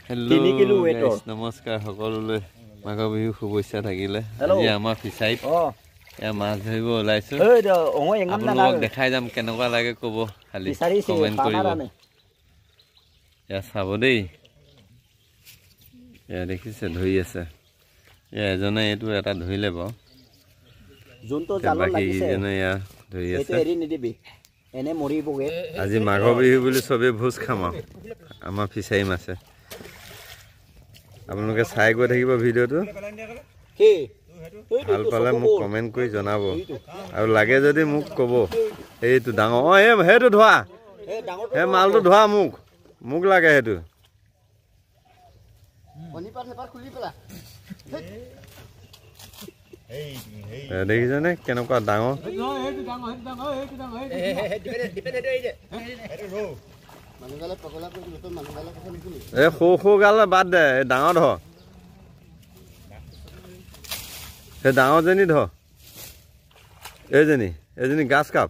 3 kilo ওয়েটৰ নমস্কাৰ সকলোলৈ মাঘ বিহু শুভেচ্ছা থাকিলে আজি আমাৰ ফিচাইত এ মাছ ধৰিব ওলাইছো আপোনালোকক দেখাই যাম কেনেকুৱা লাগে ক'ব খালি কমেন্ট কৰিব এ চাব দেই এ দেখিছে ধৰি আছে এজনে এইটো এটা ধৰিলে বাৰু যোনটো জালত লাগিছে এজনে ইয়া ধৰি আছে এইটো এৰি নিদিবি এনে মৰিবগে আজি মাঘ বিহু বুলি সবে ভোজ খাম আমাৰ ফিচাই মাছে আপোনালোকে চাই গৈ থাকিব ভিডিওটো কি ভাল পালে মোক কমেন্ট কৰি জনাব আৰু লাগে যদি মোক ক'ব এইটো ডাঙৰ হেটো ধোৱা হে মালটো ধোৱা মোক লাগে হেটো বনিপাত হেপাত খুলি পেলা দেখিছনে কেনেকুৱা ডাঙৰ এ সৌ গাল বাদ দে ডাঙৰ ধৰ সেই ডাঙৰজনী ধৰ এইজনী গাছ কাপ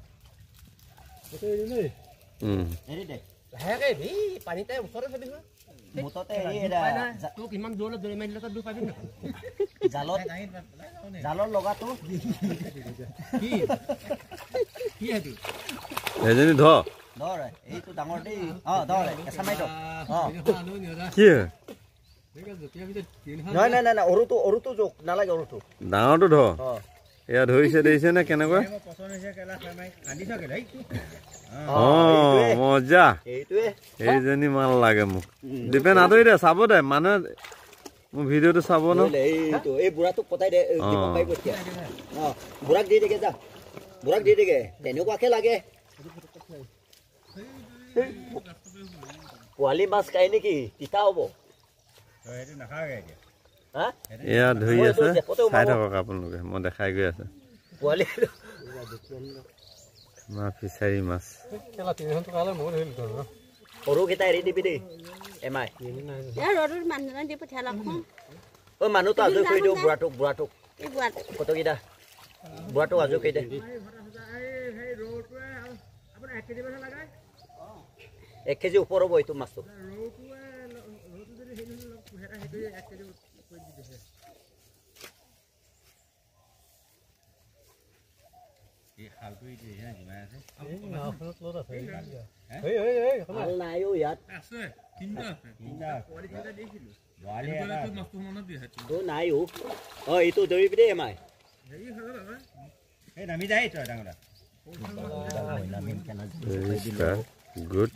এজনী ধৰ ডাঙৰটো ধৰ এয়া ধৰিছে দেখিছে নে কেনেকুৱা মজা এইজনী মাল লাগে মোক দীপেন আঁতৰি দে চাব দে মানুহে মোৰ ভিডিঅ'টো চাব ন তেনেকুৱাকে লাগে পোৱালি মাছ খাই নেকি তিতা হ'ব এয়া ধৰি আছে চাই থাকক আপোনালোকে মই দেখাই গৈ আছে পোৱালি মা ফিচাৰী মাছ সৰুকেইটা এৰি দিবি দেই এমাই মানুহটো আজৰি কৰি দিওঁ বুঢ়াটোক কটকেইটা বুঢ়াটোক আজৰি কৰি দে 1 কেজি ওপৰ হ'ব এইটো মাছটো এইটো ধৰিবি দেই এমাই নামি যায় গুড